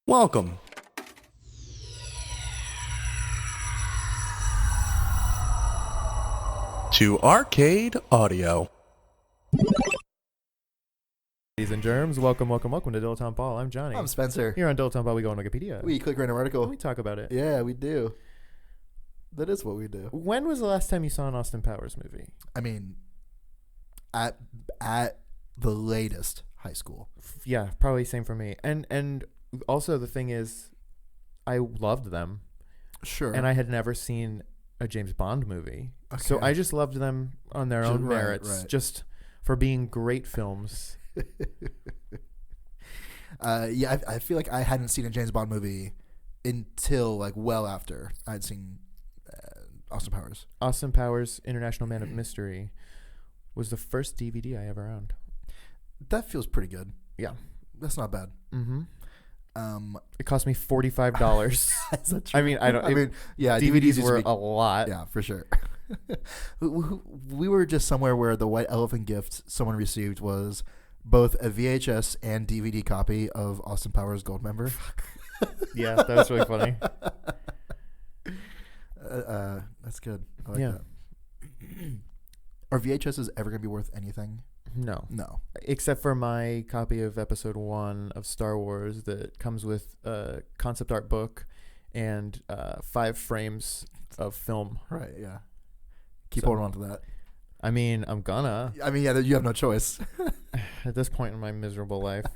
Welcome to Arcade Audio. Ladies and germs, welcome to Dilettante Ball. I'm Johnny. I'm Spencer. Here on Dilettante Ball, we go on Wikipedia. We click random article. And we talk about it. Yeah, we do. That is what we do. When was the last time you saw an Austin Powers movie? I mean, at the latest, high school. Yeah, probably same for me. And also the thing is, I loved them. Sure. And I had never seen a James Bond movie. Okay. So I just loved them on their own merits, right. just for being great films. I feel like I hadn't seen a James Bond movie until like well after I'd seen Austin Powers. Austin Powers, International Man of Mystery, was the first DVD I ever owned. That feels pretty good. Yeah. That's not bad. Mm-hmm. It cost me $45. Is that true? I mean, DVDs were a lot. Yeah, for sure. We were just somewhere where the white elephant gift someone received was both a VHS and DVD copy of Austin Powers Goldmember. Yeah, that was really funny. That's good. I like Yeah. that. Are VHSs ever going to be worth anything? No. Except for my copy of Episode 1 of Star Wars that comes with a concept art book and 5 frames of film. Right, yeah. Keep holding on to that. I mean, I'm gonna. I mean, yeah, you have no choice. At this point in my miserable life.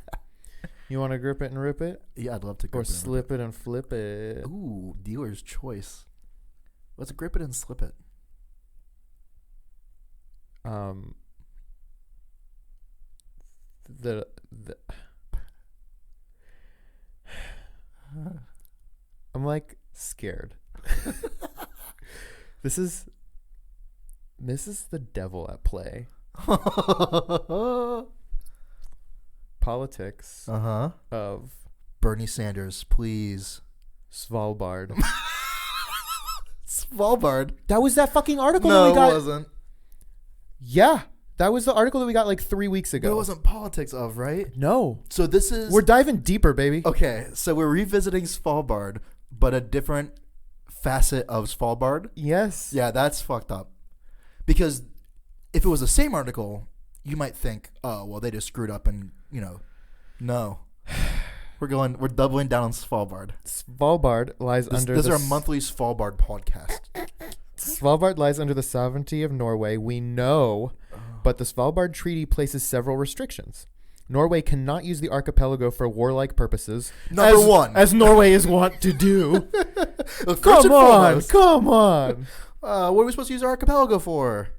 You want to grip it and rip it? Yeah, I'd love to grip or slip it and flip it. Ooh, dealer's choice. Let's grip it and slip it. I'm like scared. This is the devil at play. Politics of Bernie Sanders, please. Svalbard. Svalbard? That was that fucking article no, that we got. No, it wasn't. Yeah. That was the article that we got like 3 weeks ago. But it wasn't politics of, right? No. So this is... We're diving deeper, baby. Okay, so we're revisiting Svalbard, but a different facet of Svalbard. Yes. Yeah, that's fucked up. Because if it was the same article, you might think, oh, well, they just screwed up and, no. We're doubling down on Svalbard. Svalbard lies under... This is our monthly Svalbard podcast. Svalbard lies under the sovereignty of Norway. We know... But the Svalbard Treaty places several restrictions. Norway cannot use the archipelago for warlike purposes. Number one. As Norway is wont to do. Come on. What are we supposed to use our archipelago for?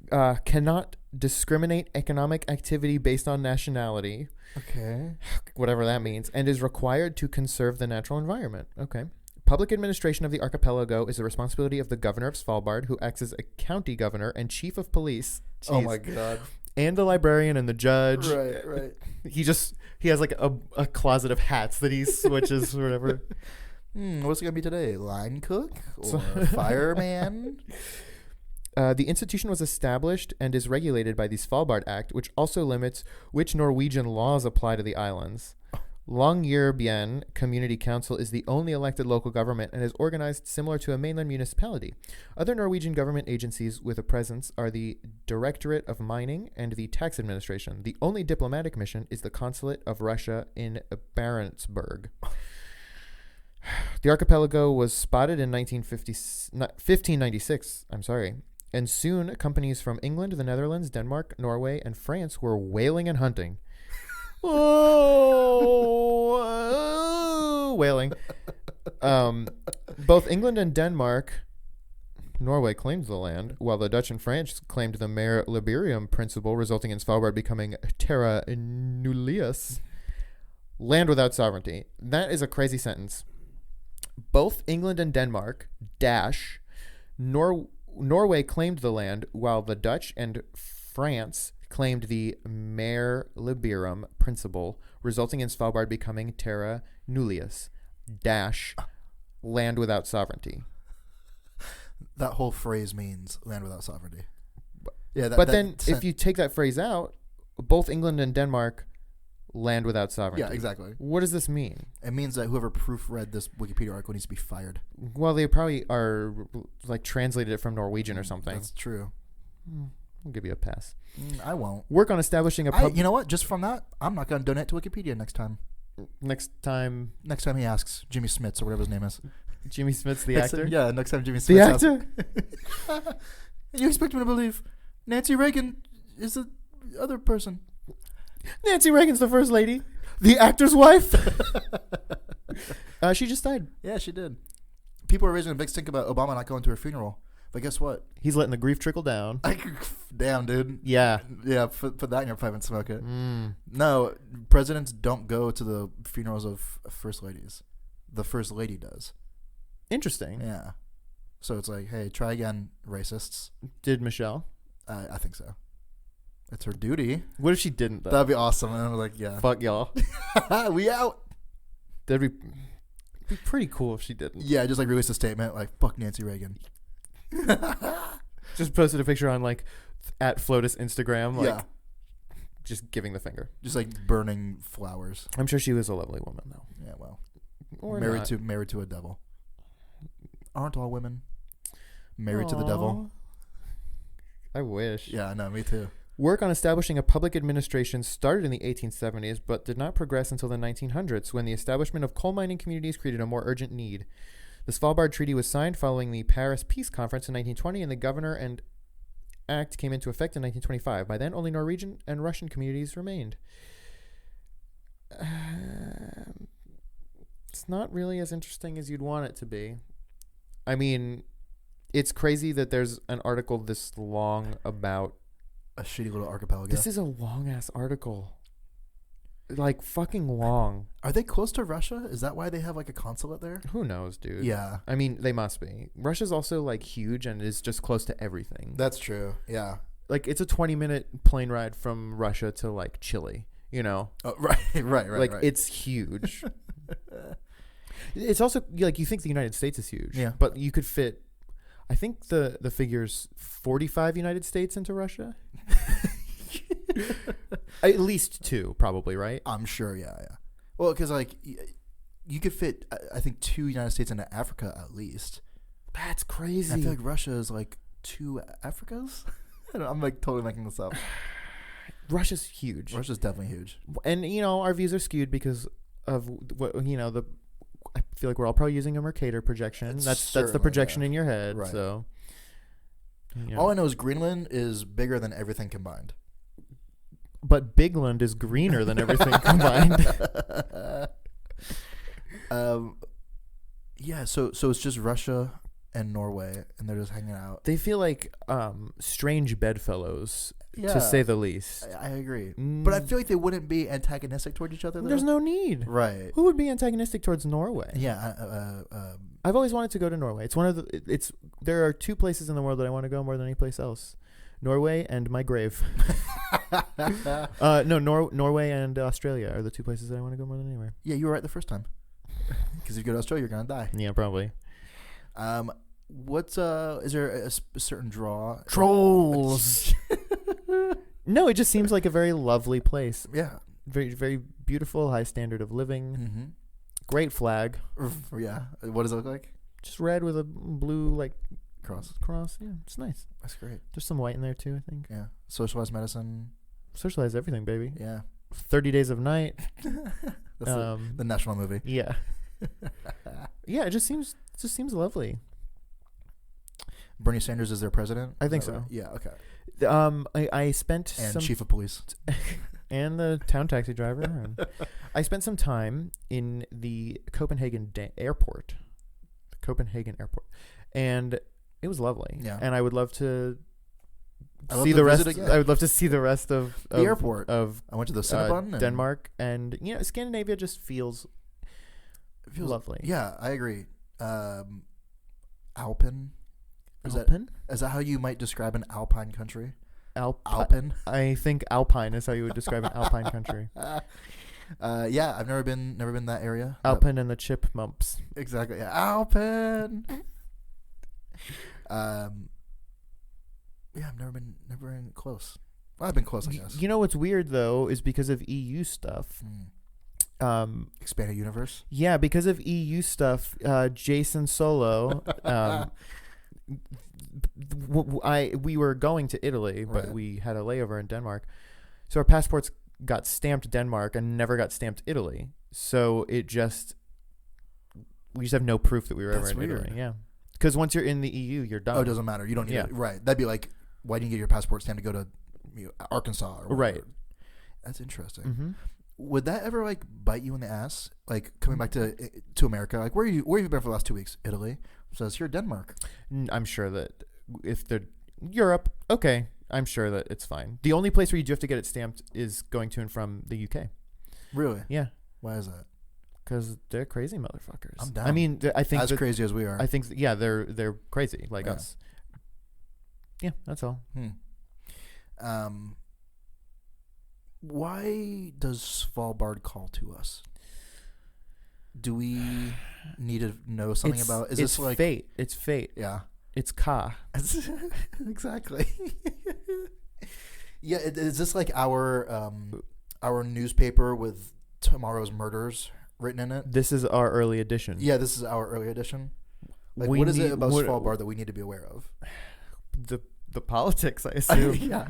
Cannot discriminate economic activity based on nationality. Okay. Whatever that means. And is required to conserve the natural environment. Okay. Public administration of the archipelago is the responsibility of the governor of Svalbard, who acts as a county governor and chief of police. Jeez. Oh my God. And the librarian and the judge. Right. He has like a closet of hats that he switches or whatever. What's it going to be today? Line cook or fireman? The institution was established and is regulated by the Svalbard Act, which also limits which Norwegian laws apply to the islands. Longyearbyen Community Council is the only elected local government and is organized similar to a mainland municipality. Other Norwegian government agencies with a presence are the Directorate of Mining and the Tax Administration. The only diplomatic mission is the Consulate of Russia in Barentsburg. The archipelago was spotted in 1596, and soon companies from England, the Netherlands, Denmark, Norway, and France were whaling and hunting. Whaling. Both England and Norway claimed the land, while the Dutch and France claimed the Mare Liberum principle, resulting in Svalbard becoming terra nullius, land without sovereignty. That is a crazy sentence. Both England and Denmark Norway claimed the land, while the Dutch and France claimed the Mare Liberum principle, resulting in Svalbard becoming terra nullius, land without sovereignty. That whole phrase means land without sovereignty. Yeah, if you take that phrase out, both England and Denmark land without sovereignty. Yeah, exactly. What does this mean? It means that whoever proofread this Wikipedia article needs to be fired. Well, they probably are like translated it from Norwegian or something. That's true. I'll give you a pass. I won't. Work on establishing You know what? Just from that, I'm not going to donate to Wikipedia next time. Next time Next time he asks Jimmy Smits or whatever his name is. Jimmy Smits, the Next actor? time- yeah, next time Jimmy Smits The asks. actor? You expect me to believe Nancy Reagan is the other person. Nancy Reagan's the first lady. The actor's wife? She just died. Yeah, she did. People are raising a big stink about Obama not going to her funeral. But guess what? He's letting the grief trickle down. Damn, dude. Yeah. Yeah, put that in your pipe and smoke it. No, presidents don't go to the funerals of first ladies. The first lady does. Interesting. Yeah. So it's like, hey, try again, racists. Did Michelle? I think so. It's her duty. What if she didn't, though? That'd be awesome. And I'm like, yeah. Fuck y'all. We out. That'd be pretty cool if she didn't. Yeah, just like release a statement like, fuck Nancy Reagan. Just posted a picture on like at Flotus Instagram, like Yeah. just giving the finger. Just like burning flowers. I'm sure she was a lovely woman, though. Yeah, well. Or married not. to a devil. Aren't all women married to the devil? I wish. Yeah, no, me too. Work on establishing a public administration started in the 1870s, but did not progress until the 1900s, when the establishment of coal mining communities created a more urgent need. The Svalbard Treaty was signed following the Paris Peace Conference in 1920, and the Governor and Act came into effect in 1925. By then, only Norwegian and Russian communities remained. It's not really as interesting as you'd want it to be. I mean, it's crazy that there's an article this long about A shitty little archipelago. This is a long-ass article. Like, fucking long. Are they close to Russia? Is that why they have like a consulate there? Who knows, dude? Yeah. I mean, they must be. Russia's also, like, huge and is just close to everything. That's true. Yeah. Like, it's a 20-minute plane ride from Russia to, like, Chile, you know? Oh, right. Like, right. it's huge. It's also, like, you think the United States is huge. Yeah. But you could fit, I think the figure's 45 United States into Russia. At least 2, probably, right? I'm sure, yeah. Well, because, like, you could fit, I think, 2 United States into Africa at least. That's crazy. I feel like Russia is, like, 2 Africas? I'm, like, totally making this up. Russia's huge. Russia's definitely huge. And, you know, our views are skewed because of what, you know, I feel like we're all probably using a Mercator projection. That's the projection in your head. Right. So, you know. All I know is Greenland is bigger than everything combined. But Bigland is greener than everything combined. Yeah, so it's just Russia and Norway, and they're just hanging out. They feel like strange bedfellows, Yeah, to say the least. I agree. But I feel like they wouldn't be antagonistic toward each other, though. There's no need. Right. Who would be antagonistic towards Norway? Yeah. I've always wanted to go to Norway. It's one of the. There are 2 places in the world that I want to go more than any place else. Norway and my grave. Norway and Australia are the 2 places that I want to go more than anywhere. Yeah, you were right the first time. Because if you go to Australia, you're gonna die. Yeah, probably. What's is there a certain draw? Trolls. No, it just seems like a very lovely place. Yeah. Very, very beautiful, high standard of living. Mm-hmm. Great flag. Yeah. What does it look like? Just red with a blue like Cross. Yeah, it's nice. That's great. There's some white in there too, I think. Yeah. Socialized medicine. Socialize everything, baby. Yeah. 30 Days of Night. That's the national movie. Yeah. Yeah, it just seems lovely. Bernie Sanders is their president? I think Is that so. right? Yeah, okay. I spent And chief of police. and the town taxi driver. And I spent some time in the Copenhagen airport. And it was lovely. Yeah. And I would love to I'd love see to the rest. visit again. I would love to see the rest of The airport. of I went to the Cinnabon. and Denmark, and you know, Scandinavia just feels it feels lovely. Yeah, I agree. Alpine. Alpine? Is that how you might describe an alpine country? Alpine. I think alpine is how you would describe an alpine country. Yeah, I've never been that area. Alpine and the chipmumps. Exactly. Yeah. Alpine. Yeah, I've never been close. I've been close, I guess. You know what's weird though is because of EU stuff. Expanded universe. Yeah, because of EU stuff, Jason Solo. We were going to Italy, but we had a layover in Denmark, so our passports got stamped Denmark and never got stamped Italy. So we just have no proof that we were ever in Italy. Yeah, because once you're in the EU, you're done. Oh, it doesn't matter. You don't need it. Right. That'd be like, why didn't you get your passport stamped to go to Arkansas? Or whatever. Right. That's interesting. Mm-hmm. Would that ever like bite you in the ass? Like coming back to America, like where have you been for the last 2 weeks? Italy. It says here Denmark. I'm sure that if they're Europe, okay, I'm sure that it's fine. The only place where you do have to get it stamped is going to and from the UK. Really? Yeah. Why is that? Because they're crazy motherfuckers. I'm down. I mean, I think as crazy as we are. I think they're crazy like us. Yeah, that's all. Why does Svalbard call to us? Do we need to know something about? Is this like fate? It's fate. Yeah, it's Ka. Exactly. Yeah, is this like our newspaper with tomorrow's murders written in it? This is our early edition. Yeah, this is our early edition. Like, what is it about Svalbard that we need to be aware of? The politics, I assume. Yeah.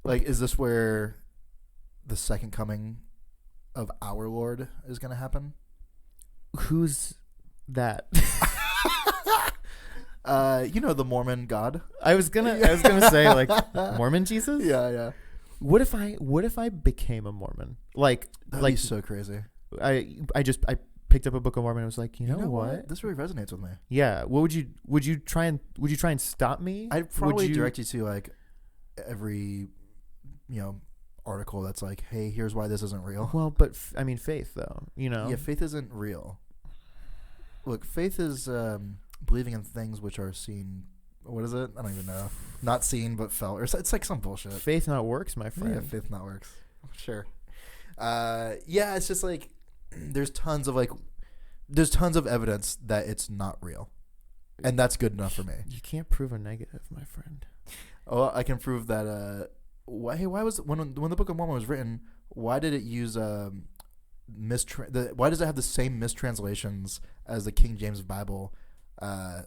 Like, is this where the second coming of our Lord is going to happen? Who's that? The Mormon God. I was gonna say like Mormon Jesus. Yeah. What if I became a Mormon? That'd be so crazy. I picked up a Book of Mormon and was like, you know what? This really resonates with me. Yeah. What would you try and stop me? I'd probably direct you to like every article that's like, hey, here's why this isn't real. Well, but faith though, Yeah, faith isn't real. Look, faith is believing in things which are seen. What is it? I don't even know. Not seen but felt. Or it's like some bullshit. Faith not works, my friend. Yeah, faith not works. Sure. Yeah, it's just like there's tons of evidence that it's not real, and that's good enough for me. You can't prove a negative, my friend. Oh, I can prove that. Why was when the Book of Mormon was written? Why did it use why does it have the same mistranslations as the King James Bible that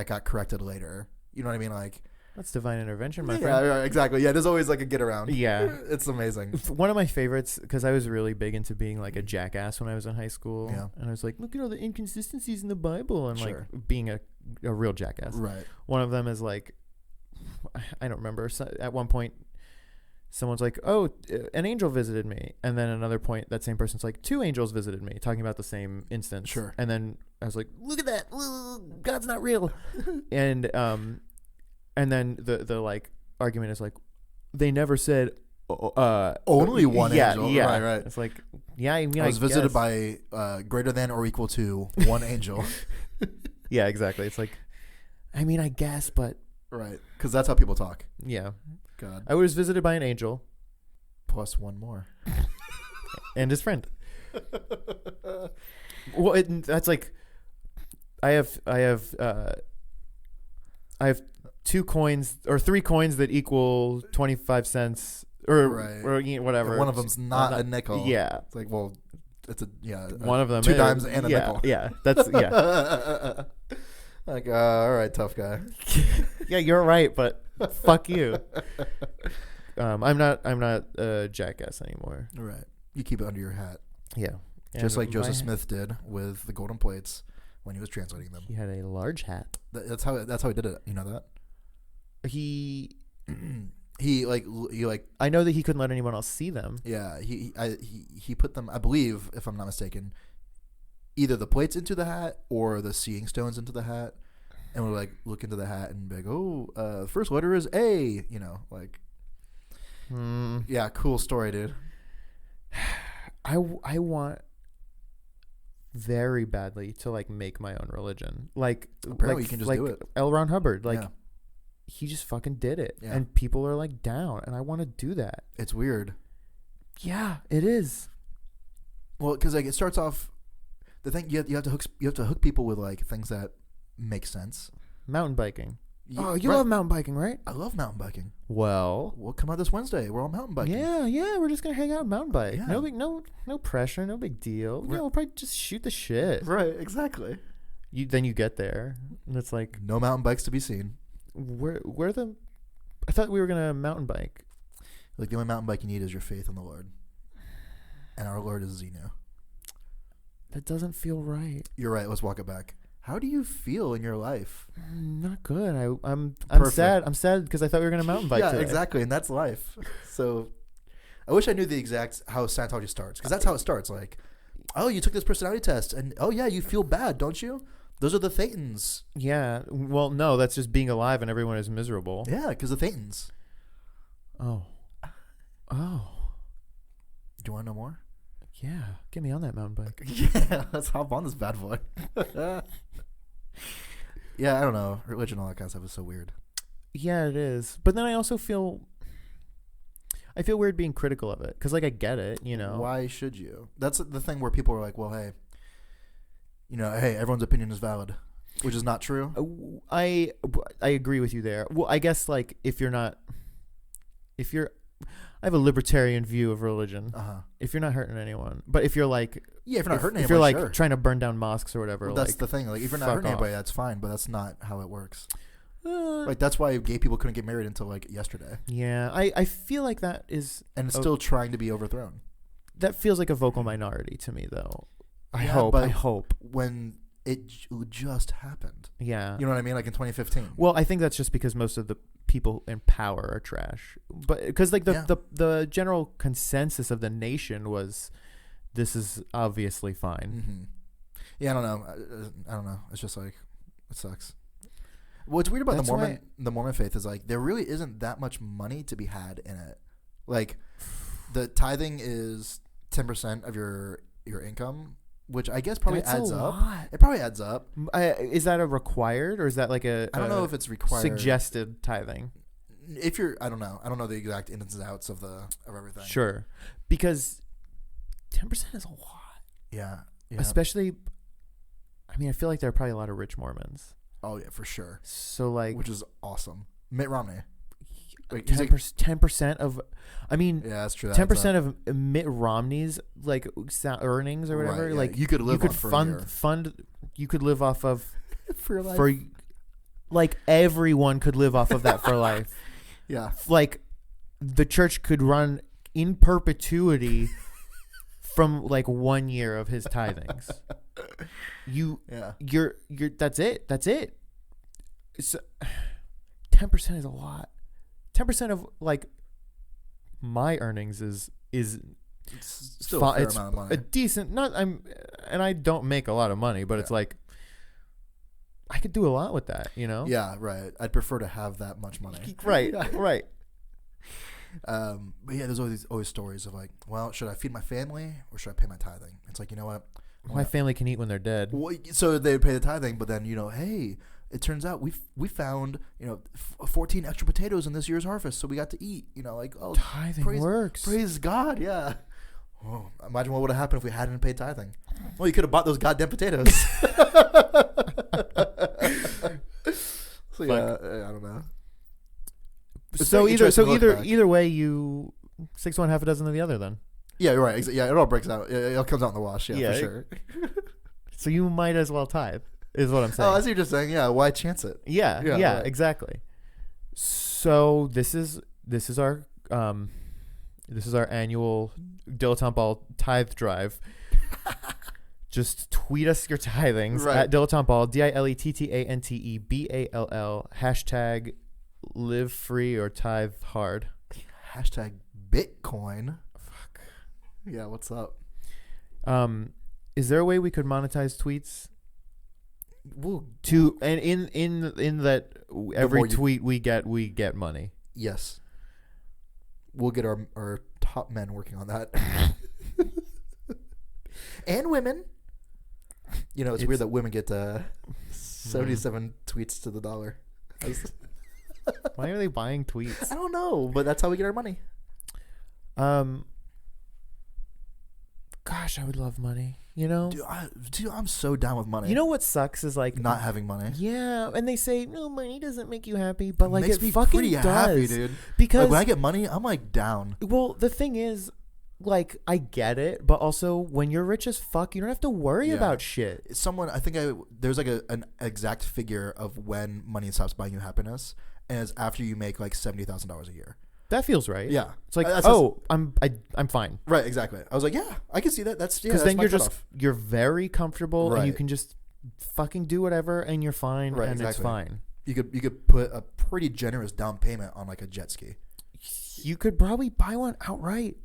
got corrected later? You know what I mean? Like, that's divine intervention, my friend. Yeah, exactly. Yeah, there's always like a get around. Yeah. It's amazing. One of my favorites, because I was really big into being like a jackass when I was in high school. Yeah. And I was like, look at all the inconsistencies in the Bible, and Sure. like being a real jackass. Right. One of them is like, I don't remember. So at one point, someone's like, oh, an angel visited me. And then another point, that same person's like, 2 angels visited me, talking about the same instance. Sure. And then I was like, look at that. God's not real. And then the like argument is like, they never said only one angel. Yeah. Right. It's like, yeah, I was visited by greater than or equal to one angel. Yeah, exactly. It's like, I guess, but right, because that's how people talk. Yeah. God. I was visited by an angel. Plus one more. And his friend. Well, that's like, I have 2 coins or 3 coins that equal 25 cents or whatever. And one of them's not a nickel. Yeah. It's like, well, it's one of them 2 dimes and a nickel. Yeah. That's like, all right, tough guy. Yeah, you're right, but fuck you. I'm not a jackass anymore. Right. You keep it under your hat. Yeah. Just like Joseph Smith did with the golden plates when he was translating them. He had a large hat. That's how he did it. You know that? He I know that he couldn't let anyone else see them. Yeah, he put them, I believe, if I'm not mistaken, either the plates into the hat or the seeing stones into the hat, and would like look into the hat and be like, oh, first letter is A, yeah, cool story, dude. I want very badly to like make my own religion. Like, apparently you can just do it. L. Ron Hubbard, like. Yeah. He just fucking did it, yeah. And people are like down, and I want to do that. It's weird. Yeah, it is. Well, because like it starts off, the thing you have to hook people with like things that make sense. Mountain biking. Oh, you right. love mountain biking, right? I love mountain biking. Well, We'll come out this Wednesday. We're all mountain biking. yeah, we're just gonna hang out and mountain bike. Yeah. No pressure, no big deal. Yeah, we'll probably just shoot the shit. Right, exactly. Then you get there, and it's like, No mountain bikes to be seen. where the? I thought we were gonna mountain bike. Like, the only mountain bike you need is your faith in the Lord. And our Lord is Zeno. That doesn't feel right. You're right. Let's walk it back. How do you feel in your life? Not good. I'm Perfect. sad. I'm sad because I thought we were gonna mountain bike Yeah, today. exactly. And that's life. So I wish I knew the exact how Scientology starts. Because that's how it starts. Like, oh, you took this personality test. And, oh, yeah, you feel bad, don't you? Those are the Thetans. Yeah. Well, no, that's just being alive and everyone is miserable. Yeah, because the Thetans. Oh. Do you want to know more? Yeah. Get me on that mountain bike. Yeah, let's hop on this bad boy. Yeah, I don't know. Religion, all that kind of stuff is so weird. Yeah, it is. But then I also feel weird being critical of it because, like, I get it, you know. Why should you? That's the thing where people are like, well, hey, hey, everyone's opinion is valid, which is not true. I agree with you there. Well, I guess, like, I have a libertarian view of religion. If you're not hurting anyone, but if you're like, yeah, if you're not hurting if anybody, you're like sure. trying to burn down mosques or whatever, Well, that's the thing. Like, if you're not hurting anybody, that's fine. But that's not how it works. Like, that's why gay people couldn't get married until like yesterday. Yeah, I feel like that is, and it's still trying to be overthrown. That feels like a vocal minority to me, though. I Yeah, hope when it just happened. Yeah, you know what I mean, like in 2015. Well, I think that's just because most of the people in power are trash. But because like the general consensus of the nation was, this is obviously fine. Mm-hmm. Yeah, I don't know. It's just like, it sucks. What's weird about the Mormon faith is like there really isn't that much money to be had in it. Like, the tithing is 10% of your income, which I guess probably adds up. It probably adds up. Is that a required, or is that like I don't know if it's required. Suggested tithing. If you're, I don't know the exact ins and outs of everything. Sure, because 10% is a lot. Yeah. Especially, I mean, I feel like there are probably a lot of rich Mormons. Oh yeah, for sure. So like, which is awesome. Mitt Romney. Like 10% of, I mean, yeah, that's true. 10% of Mitt Romney's like earnings or whatever. Right, yeah. Like you could live off for a year. You could live off of for life. For like everyone could live off of that for life. Yeah, like the church could run in perpetuity from like 1 year of his tithings. You're that's it. So 10% is a lot. 10% of like my earnings is it's still a fair amount of money. A decent, and I don't make a lot of money, but it's like I could do a lot with that, you know? Yeah, right. I'd prefer to have that much money. Right, right. But yeah, there's always stories of like, well, should I feed my family or should I pay my tithing? It's like, you know what? My family can eat when they're dead. Well, so they would pay the tithing, but then, hey, it turns out we found 14 extra potatoes in this year's harvest, so we got to eat. Like, oh, tithing works. Praise God, yeah. Oh, imagine what would have happened if we hadn't paid tithing. Well, you could have bought those goddamn potatoes. So yeah, I don't know. So either way, you 6 1 half a dozen of the other then. Yeah, you're right. Yeah, it all breaks out. It all comes out in the wash. Yeah, for sure. So you might as well tithe, is what I'm saying. Oh, I see what you're saying. Yeah, why chance it? Yeah, right. Exactly. So this is our annual Dilettante Ball tithe drive. Just tweet us your tithings at Dilettante Ball, DILETTANTEBALL, hashtag live free or tithe hard. Hashtag Bitcoin. Fuck. Yeah, what's up? Is there a way we could monetize tweets? And in that every tweet we get money. Yes. We'll get our top men working on that. And women. It's weird that women get 77 tweets to the dollar. Why are they buying tweets? I don't know, but that's how we get our money. God, Gosh, I would love money. You know, Dude, I'm so down with money. You know what sucks is like not having money. Yeah, and they say no, money doesn't make you happy, but like makes it me fucking pretty does, happy, dude. Because like, when I get money, I'm like down. Well, the thing is, like, I get it, but also when you're rich as fuck, you don't have to worry about shit. There's like an exact figure of when money stops buying you happiness, and it's after you make like $70,000 a year. That feels right. Yeah, it's like I'm fine. Right, exactly. I was like, yeah, I can see that. That's because then you're very comfortable, and you can just fucking do whatever, and you're fine, and exactly. It's fine. You could put a pretty generous down payment on like a jet ski. You could probably buy one outright.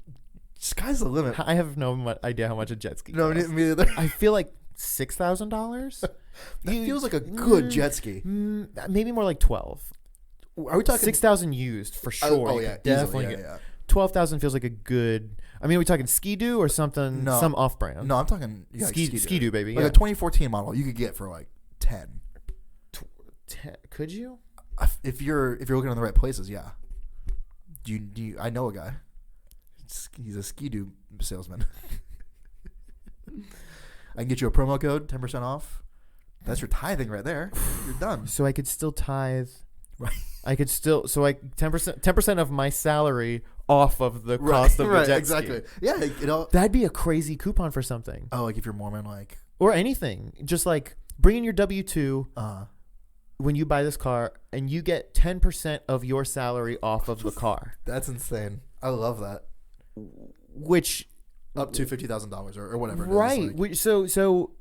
Sky's the limit. I have no idea how much a jet ski costs. No, me either. I feel like $6,000. That feels like a good jet ski. Maybe more like 12. Are we talking 6,000 used for sure? Oh yeah, definitely. Yeah. 12,000 feels like a good. I mean, are we talking Ski-Doo or something? No. Some off-brand. No, I'm talking Ski-Doo, baby. Like a 2014 model, you could get for like 10. 10? Could you? If you're looking in the right places, yeah. Do you? I know a guy. He's a Ski-Doo salesman. I can get you a promo code, 10% off. That's your tithing right there. You're done. So I could still tithe. Right. I could still 10% of my salary off of the cost of the jet exactly. ski. Yeah, that'd be a crazy coupon for something. Oh, like if you're Mormon, like or anything, just like bring in your W-2 when you buy this car, and you get 10% of your salary off of the car. That's insane. I love that. Which up to $50,000 or whatever. Right. It is, like. So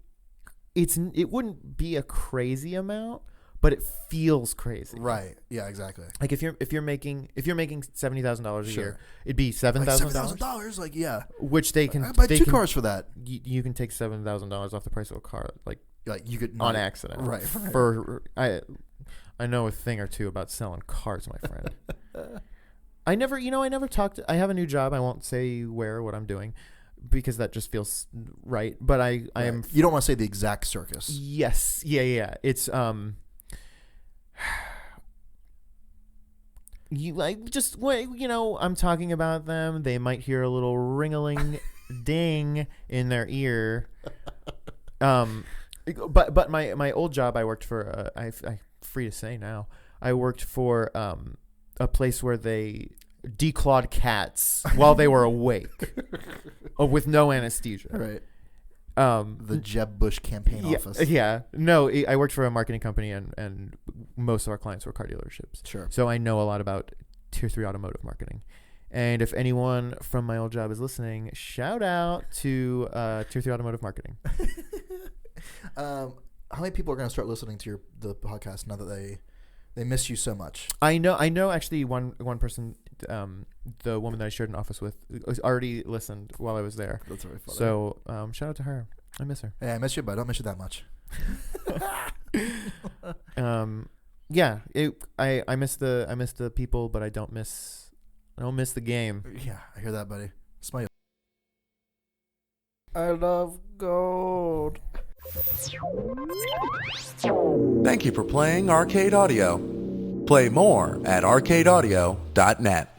it wouldn't be a crazy amount. But it feels crazy, right? Yeah, exactly. Like if you're making $70,000 a year, it'd be $7,000. $7,000, like yeah. Which they can I buy two cars for that. You can take $7,000 off the price of a car, like you could on accident, right? For I know a thing or two about selling cars, my friend. I never talked. I have a new job. I won't say what I'm doing, because that just feels right. But I am. You don't want to say the exact circus. Yes. Yeah. It's you like just I'm talking about them. They might hear a little ringling ding in their ear. But my old job, I worked for. I'm free to say now. I worked for a place where they declawed cats while they were awake, with no anesthesia. Right. The Jeb Bush campaign office. Yeah. No, I worked for a marketing company, and most of our clients were car dealerships. Sure. So I know a lot about Tier 3 automotive marketing. And if anyone from my old job is listening, shout out to Tier 3 automotive marketing. How many people are going to start listening to the podcast now that they miss you so much? I know. Actually, one person, the woman that I shared an office with, already listened while I was there. That's very funny. So shout out to her. I miss her. Hey, I miss you, but I don't miss you that much. Yeah. I miss the people, but I don't miss the game. Yeah, I hear that, buddy. Smile. I love gold. Thank you for playing Arcade Audio. Play more at arcadeaudio.net.